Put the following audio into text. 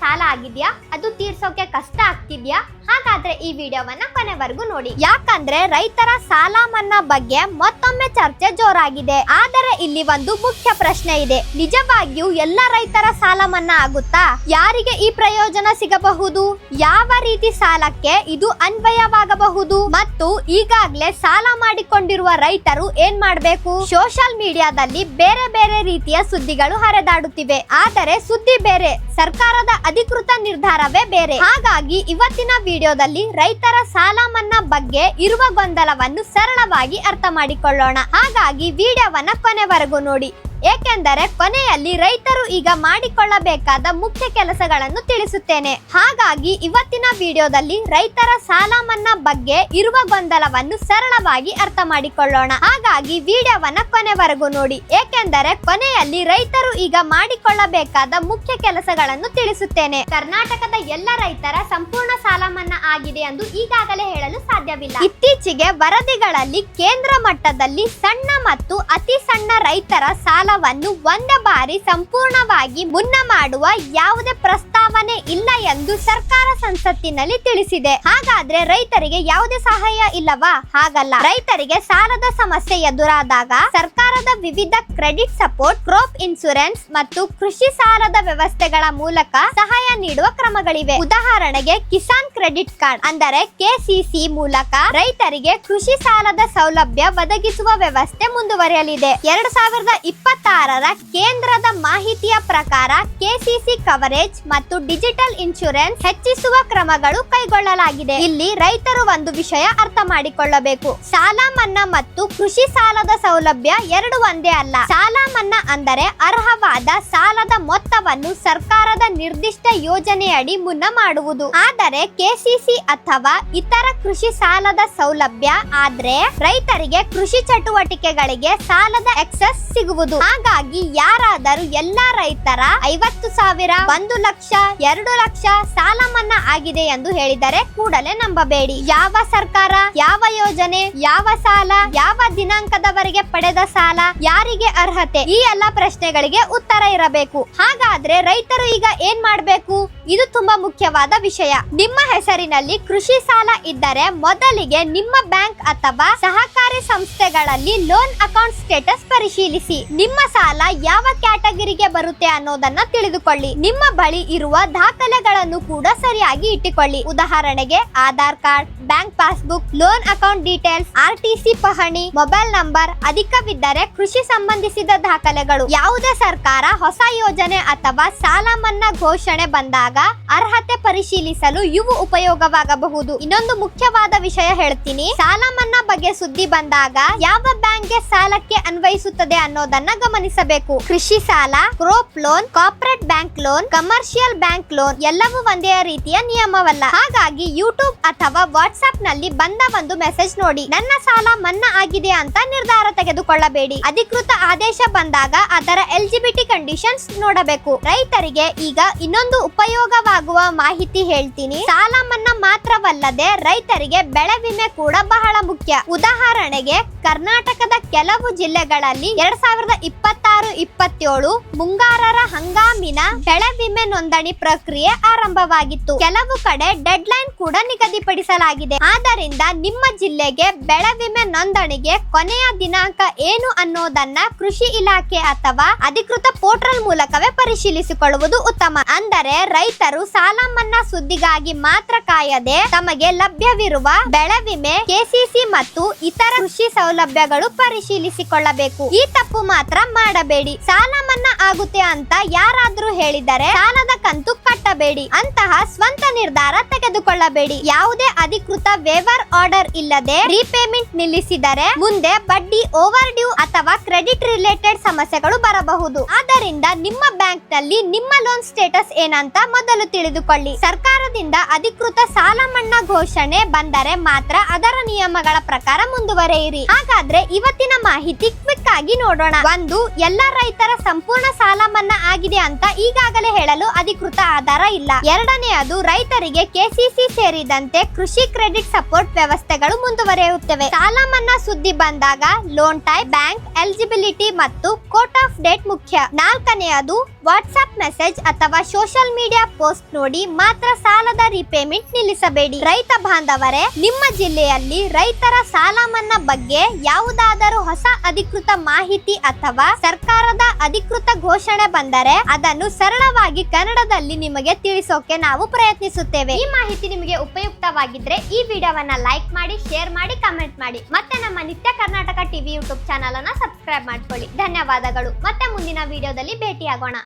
ಸಾಲ ಆಗಿದ್ಯಾ, ಅದು ತೀರ್ಸೋಕೆ ಕಷ್ಟ ಆಗ್ತಿದ್ಯಾ? ಹಾಗಾದ್ರೆ ಈ ವಿಡಿಯೋವನ್ನ ಕೊನೆವರೆಗೂ ನೋಡಿ. ಯಾಕಂದ್ರೆ ರೈತರ ಸಾಲ ಮನ್ನಾ ಬಗ್ಗೆ ಮತ್ತೊಮ್ಮೆ ಚರ್ಚೆ ಜೋರಾಗಿದೆ. ಆದರೆ ಇಲ್ಲಿ ಒಂದು ಮುಖ್ಯ ಪ್ರಶ್ನೆ ಇದೆ. ನಿಜವಾಗಿಯೂ ಎಲ್ಲ ರೈತರ ಸಾಲ ಮನ್ನಾ ಆಗುತ್ತಾ? ಯಾರಿಗೆ ಈ ಪ್ರಯೋಜನ ಸಿಗಬಹುದು? ಯಾವ ರೀತಿ ಸಾಲಕ್ಕೆ ಇದು ಅನ್ವಯವಾಗಬಹುದು? ಮತ್ತು ಈಗಾಗಲೇ ಸಾಲ ಮಾಡಿಕೊಂಡಿರುವ ರೈತರು ಏನ್ ಮಾಡ್ಬೇಕು? ಸೋಷಿಯಲ್ ಮೀಡಿಯಾದಲ್ಲಿ ಬೇರೆ ಬೇರೆ ರೀತಿಯ ಸುದ್ದಿಗಳು ಹರಿದಾಡುತ್ತಿವೆ. ಆದರೆ ಸುದ್ದಿ ಬೇರೆ, ಸರ್ಕಾರದ ಅಧಿಕೃತ ನಿರ್ಧಾರವೇ ಬೇರೆ. ಹಾಗಾಗಿ ಇವತ್ತಿನ ವಿಡಿಯೋದಲ್ಲಿ ರೈತರ ಸಾಲ ಮನ್ನಾ ಬಗ್ಗೆ ಇರುವ ಗೊಂದಲವನ್ನು ಸರಳವಾಗಿ ಅರ್ಥ ಮಾಡಿಕೊಳ್ಳೋಣ. ಹಾಗಾಗಿ ವಿಡಿಯೋವನ್ನ ಕೊನೆವರೆಗೂ ನೋಡಿ, ಏಕೆಂದರೆ ಕೊನೆಯಲ್ಲಿ ರೈತರು ಈಗ ಮಾಡಿಕೊಳ್ಳಬೇಕಾದ ಮುಖ್ಯ ಕೆಲಸಗಳನ್ನು ತಿಳಿಸುತ್ತೇನೆ. ಹಾಗಾಗಿ ಇವತ್ತಿನ ವಿಡಿಯೋದಲ್ಲಿ ರೈತರ ಸಾಲ ಮನ್ನಾ ಬಗ್ಗೆ ಇರುವ ಗೊಂದಲವನ್ನು ಸರಳವಾಗಿ ಅರ್ಥ ಮಾಡಿಕೊಳ್ಳೋಣ. ಹಾಗಾಗಿ ವಿಡಿಯೋವನ್ನ ಕೊನೆವರೆಗೂ ನೋಡಿ, ಏಕೆಂದರೆ ಕೊನೆಯಲ್ಲಿ ರೈತರು ಈಗ ಮಾಡಿಕೊಳ್ಳಬೇಕಾದ ಮುಖ್ಯ ಕೆಲಸಗಳನ್ನು ತಿಳಿಸುತ್ತೇನೆ. ಕರ್ನಾಟಕದ ಎಲ್ಲ ರೈತರ ಸಂಪೂರ್ಣ ಸಾಲ ಮನ್ನಾ ಆಗಿದೆ ಎಂದು ಈಗಾಗಲೇ ಹೇಳಲು ಸಾಧ್ಯವಿಲ್ಲ. ಇತ್ತೀಚೆಗೆ ವರದಿಗಳಲ್ಲಿ ಕೇಂದ್ರ ಮಟ್ಟದಲ್ಲಿ ಸಣ್ಣ ಮತ್ತು ಅತಿ ಸಣ್ಣ ರೈತರ ಸಾಲವನ್ನು ಒಂದೇ ಬಾರಿ ಸಂಪೂರ್ಣವಾಗಿ ಮುನ್ನಾ ಮಾಡುವ ಯಾವುದೇ ಪ್ರಸ್ತಾವನೆ ಇಲ್ಲ ಎಂದು ಸರ್ಕಾರ ಸಂಸತ್ತಿನಲ್ಲಿ ತಿಳಿಸಿದೆ. ಹಾಗಾದ್ರೆ ರೈತರಿಗೆ ಯಾವುದೇ ಸಹಾಯ ಇಲ್ಲವಾ? ಹಾಗಲ್ಲ. ರೈತರಿಗೆ ಸಾಲದ ಸಮಸ್ಯೆ ಎದುರಾದಾಗ ಸರ್ಕಾರದ ವಿವಿಧ ಕ್ರೆಡಿಟ್ ಸಪೋರ್ಟ್, ಕ್ರಾಪ್ ಇನ್ಶೂರೆನ್ಸ್ ಮತ್ತು ಕೃಷಿ ಸಾಲದ ವ್ಯವಸ್ಥೆಗಳ ಮೂಲಕ ಸಹಾಯ ನೀಡುವ ಕ್ರಮಗಳಿವೆ. ಉದಾಹರಣೆಗೆ ಕಿಸಾನ್ ಕ್ರೆಡಿಟ್ ಕಾರ್ಡ್ ಅಂದರೆ ಕೆಸಿಸಿ ಮೂಲಕ ರೈತರಿಗೆ ಕೃಷಿ ಸಾಲದ ಸೌಲಭ್ಯ ಒದಗಿಸುವ ವ್ಯವಸ್ಥೆ ಮುಂದುವರಿಯಲಿದೆ. 2026ರ ಕೇಂದ್ರದ ಮಾಹಿತಿಯ ಪ್ರಕಾರ ಕೆಸಿಸಿ ಕವರೇಜ್ ಮತ್ತು ಡಿಜಿಟಲ್ ಇನ್ಶೂರೆನ್ಸ್ ಹೆಚ್ಚಿಸುವ ಕ್ರಮಗಳು ಕೈಗೊಳ್ಳಲಾಗಿದೆ. ಇಲ್ಲಿ ರೈತರು ಒಂದು ವಿಷಯ ಅರ್ಥ ಮಾಡಿಕೊಳ್ಳಬೇಕು. ಸಾಲ ಮನ್ನಾ ಮತ್ತು ಕೃಷಿ ಸಾಲದ ಸೌಲಭ್ಯ ಎರಡು ಒಂದೇ ಅಲ್ಲ. ಸಾಲ ಮನ್ನಾ ಅಂದರೆ ಅರ್ಹವಾದ ಸಾಲದ ಮೊತ್ತವನ್ನು ಸರ್ಕಾರದ ನಿರ್ದಿಷ್ಟ ಯೋಜನೆಯಡಿ ಮುನ್ನಾ ಮಾಡುವುದು. ಆದರೆ ಕೆಸಿಸಿ ಅಥವಾ ಇತರ ಕೃಷಿ ಸಾಲದ ಸೌಲಭ್ಯ ಆದ್ರೆ ರೈತರಿಗೆ ಕೃಷಿ ಚಟುವಟಿಕೆಗಳಿಗೆ ಸಾಲದ ಎಕ್ಸೆಸ್ ಸಿಗುವುದು. ಹಾಗಾಗಿ ಯಾರಾದರೂ ಎಲ್ಲಾ ರೈತರ 50,000, 1 ಲಕ್ಷ, 2 ಲಕ್ಷ ಸಾಲ ಮನ್ನಾ ಆಗಿದೆ ಎಂದು ಹೇಳಿದರೆ ಕೂಡಲೇ ನಂಬಬೇಡಿ. ಯಾವ ಸರ್ಕಾರ, ಯಾವ ಯೋಜನೆ, ಯಾವ ಸಾಲ, ಯಾವ ದಿನಾಂಕದವರೆಗೆ ಪಡೆದ ಸಾಲ, ಯಾರಿಗೆ ಅರ್ಹತೆ, ಈ ಎಲ್ಲಾ ಪ್ರಶ್ನೆಗಳಿಗೆ ಉತ್ತರ ಇರಬೇಕು. ಹಾಗಾದ್ರೆ ರೈತರು ಈಗ ಏನ್ ಮಾಡ್ಬೇಕು? ಇದು ತುಂಬಾ ಮುಖ್ಯವಾದ ವಿಷಯ. ನಿಮ್ಮ ಹೆಸರಿನಲ್ಲಿ ಕೃಷಿ ಸಾಲ ಇದ್ದರೆ ಮೊದಲಿಗೆ ನಿಮ್ಮ ಬ್ಯಾಂಕ್ ಅಥವಾ ಸಹಕಾರಿ ಸಂಸ್ಥೆಗಳಲ್ಲಿ ಲೋನ್ ಅಕೌಂಟ್ ಸ್ಟೇಟಸ್ ಪರಿಶೀಲಿಸಿ. ನಿಮ್ಮ ಸಾಲ ಯಾವ ಕ್ಯಾಟಗರಿಗೆ ಬರುತ್ತೆ ಅನ್ನೋದನ್ನ ತಿಳಿದುಕೊಳ್ಳಿ. ನಿಮ್ಮ ಬಳಿ ಇರುವ ದಾಖಲೆಗಳನ್ನು ಕೂಡ ಸರಿಯಾಗಿ ಇಟ್ಟುಕೊಳ್ಳಿ. ಉದಾಹರಣೆಗೆ Aadhaar card, bank passbook, loan account details, RTC ಪಹಣಿ, ಮೊಬೈಲ್ ನಂಬರ್, ಅಧಿಕವಿದ್ದರೆ ಕೃಷಿ ಸಂಬಂಧಿಸಿದ ದಾಖಲೆಗಳು. ಯಾವುದೇ ಸರ್ಕಾರ ಹೊಸ ಯೋಜನೆ ಅಥವಾ ಸಾಲ ಮನ್ನಾ ಘೋಷಣೆ ಬಂದಾಗ ಅರ್ಹತೆ ಪರಿಶೀಲಿಸಲು ಇವು ಉಪಯೋಗವಾಗಬಹುದು. ಇನ್ನೊಂದು ಮುಖ್ಯವಾದ ವಿಷಯ ಹೇಳ್ತೀನಿ. ಸಾಲ ಮನ್ನಾ ಬಗ್ಗೆ ಸುದ್ದಿ ಬಂದಾಗ ಯಾವ ಬ್ಯಾಂಕ್ಗೆ ಸಾಲಕ್ಕೆ ಅನ್ವಯಿಸುತ್ತದೆ ಅನ್ನೋದನ್ನ ಗಮನಿಸಬೇಕು. ಕೃಷಿ ಸಾಲ, crop loan, corporate bank loan, commercial bank loan ಎಲ್ಲವೂ ಒಂದೇ ರೀತಿಯ ನಿಯಮವಲ್ಲ. ಹಾಗಾಗಿ ಯೂಟ್ಯೂಬ್ ಅಥವಾ ವಾಟ್ಸ್ಆಪ್ ನಲ್ಲಿ ಬಂದ ಒಂದು ಮೆಸೇಜ್ ನೋಡಿ ನನ್ನ ಸಾಲ ಮನ್ನಾ ಆಗಿದೆ ಅಂತ ನಿರ್ಧಾರ ತೆಗೆದುಕೊಳ್ಳಬೇಡಿ. ಅಧಿಕೃತ ಆದೇಶ ಬಂದಾಗ ಅದರ ಎಲಿಜಿಬಿಲಿಟಿ ಕಂಡೀಷನ್ಸ್ ನೋಡಬೇಕು. ರೈತರಿಗೆ ಈಗ ಇನ್ನೊಂದು ಉಪಯೋಗವಾಗುವ ಮಾಹಿತಿ ಹೇಳ್ತೀನಿ. ಸಾಲ ಮನ್ನಾ ಮಾತ್ರವಲ್ಲದೆ ರೈತರಿಗೆ ಬೆಳೆ ವಿಮೆ ಕೂಡ ಬಹಳ ಮುಖ್ಯ. ಉದಾಹರಣೆಗೆ ಕರ್ನಾಟಕದ ಕೆಲವು ಜಿಲ್ಲೆಗಳಲ್ಲಿ 2026-27 ಮುಂಗಾರರ ಹಂಗಾಮಿನ ಬೆಳೆ ವಿಮೆ ನೋಂದಣಿ ಪ್ರಕ್ರಿಯೆ ಆರಂಭವಾಗಿತ್ತು. ಕೆಲವು ಕಡೆ ಡೆಡ್ ಲೈನ್ ಕೂಡ ನಿಗದಿಪಡಿಸಲಾಗಿದೆ. ಆದ್ದರಿಂದ ನಿಮ್ಮ ಜಿಲ್ಲೆಗೆ ಬೆಳೆ ವಿಮೆ ನೋಂದಣಿಗೆ ಕೊನೆಯ ದಿನಾಂಕ ಏನು ಅನ್ನೋದನ್ನ ಕೃಷಿ ಇಲಾಖೆ ಅಥವಾ ಅಧಿಕೃತ ಪೋರ್ಟಲ್ ಮೂಲಕವೇ ಪರಿಶೀಲಿಸಿಕೊಳ್ಳುವುದು ಉತ್ತಮ. ಅಂದರೆ ರೈತರು ಸಾಲ ಮನ್ನಾ ಸುದ್ದಿಗಾಗಿ ಮಾತ್ರ ಕಾಯದೆ ತಮಗೆ ಲಭ್ಯವಿರುವ ಬೆಳೆ ವಿಮೆ, ಕೆಸಿಸಿ ಮತ್ತು ಇತರ ಕೃಷಿ ಸೌಲಭ್ಯಗಳು ಪರಿಶೀಲಿಸಿಕೊಳ್ಳಬೇಕು. ಈ ತಪ್ಪು ಮಾತ್ರ ಮಾಡಬೇಡಿ. ಸಾಲ ಮನ್ನಾ ಆಗುತ್ತೆ ಅಂತ ಯಾರಾದ್ರೂ ಹೇಳಿದರೆ ಸಾಲದ ಕಂತು ಕಟ್ಟಬೇಡಿ. ಅಂತಹ ಸ್ವಂತ ನಿರ್ಧಾರ ತೆಗೆದುಕೊಳ್ಳಬೇಡಿ. ಯಾವುದೇ ಅಧಿಕೃತ ವೇವರ್ ಆರ್ಡರ್ ಇಲ್ಲದೆ ರೀಪೇಮೆಂಟ್ ನಿಲ್ಲಿಸಿದರೆ ಮುಂದೆ ಬಡ್ಡಿ, ಓವರ್ ಡ್ಯೂ ಅಥವಾ ಕ್ರೆಡಿಟ್ ರಿಲೇಟೆಡ್ ಸಮಸ್ಯೆಗಳು ಬರಬಹುದು. ಆದ್ದರಿಂದ ನಿಮ್ಮ ಬ್ಯಾಂಕ್ ನಲ್ಲಿ ನಿಮ್ಮ ಲೋನ್ ಸ್ಟೇಟಸ್ ಏನಂತ ಮೊದಲು ತಿಳಿದುಕೊಳ್ಳಿ. ಸರ್ಕಾರದಿಂದ ಅಧಿಕೃತ ಸಾಲ ಮನ್ನಾ ಘೋಷಣೆ ಬಂದರೆ ಮಾತ್ರ ಅದರ ನಿಯಮಗಳ ಪ್ರಕಾರ ಮುಂದುವರೆಯಿರಿ. ಹಾಗಾದ್ರೆ ಇವತ್ತಿನ ಮಾಹಿತಿ ಕ್ವಿಕ್ ಆಗಿ ನೋಡೋಣ. 1. ಎಲ್ಲ ರೈತರ ಸಂಪೂರ್ಣ ಸಾಲ ಮನ್ನಾ ಆಗಿದೆ ಅಂತ ಈಗಾಗಲೇ ಹೇಳಲು ಅಧಿಕೃತ ಅಧಿಕೃತ ಆಧಾರ ಇಲ್ಲ. ಎರಡನೆಯದು ರೈತರಿಗೆ ಕೆಸಿಸಿ ಸೇರಿದಂತೆ ಕೃಷಿ ಕ್ರೆಡಿಟ್ ಸಪೋರ್ಟ್ ವ್ಯವಸ್ಥೆಗಳು ಮುಂದುವರಿಯುತ್ತವೆ. ಸಾಲ ಮನ್ನಾ ಸುದ್ದಿ ಬಂದಾಗ ಲೋನ್ ಟೈಪ್, ಬ್ಯಾಂಕ್ ಎಲಿಜಿಬಿಲಿಟಿ ಮತ್ತು ಕೋರ್ಟ್ ಆಫ್ ಡೇಟ್ ಮುಖ್ಯ. ನಾಲ್ಕನೆಯದು ವಾಟ್ಸ್ಆಪ್ ಮೆಸೇಜ್ ಅಥವಾ ಸೋಷಿಯಲ್ ಮೀಡಿಯಾ ಪೋಸ್ಟ್ ನೋಡಿ ಮಾತ್ರ ಸಾಲದ ರಿಪೇಮೆಂಟ್ ನಿಲ್ಲಿಸಬೇಡಿ. ರೈತ ಬಾಂಧವರೇ, ನಿಮ್ಮ ಜಿಲ್ಲೆಯಲ್ಲಿ ರೈತರ ಸಾಲ ಮನ್ನಾ ಬಗ್ಗೆ ಯಾವುದಾದರೂ ಹೊಸ ಅಧಿಕೃತ ಮಾಹಿತಿ ಅಥವಾ ಸರ್ಕಾರದ ಅಧಿಕೃತ ಘೋಷಣೆ ಬಂದರೆ ಅದನ್ನು ಸರಳವಾಗಿ ಕನ್ನಡದಲ್ಲಿ ನಿಮಗೆ ತಿಳಿಸೋಕೆ ನಾವು ಪ್ರಯತ್ನಿಸುತ್ತೇವೆ. ಈ ಮಾಹಿತಿ ನಿಮಗೆ ಉಪಯುಕ್ತವಾಗಿದ್ರೆ ಈ ವಿಡಿಯೋವನ್ನ ಲೈಕ್ ಮಾಡಿ, ಶೇರ್ ಮಾಡಿ, ಕಮೆಂಟ್ ಮಾಡಿ. ಮತ್ತೆ ನಮ್ಮ ನಿತ್ಯ ಕರ್ನಾಟಕ ಟಿವಿ ಯೂಟ್ಯೂಬ್ ಚಾನಲ್ ಅನ್ನ ಸಬ್ಸ್ಕ್ರೈಬ್ ಮಾಡ್ಕೊಳ್ಳಿ. ಧನ್ಯವಾದಗಳು. ಮತ್ತೆ ಮುಂದಿನ ವಿಡಿಯೋದಲ್ಲಿ ಭೇಟಿಯಾಗೋಣ.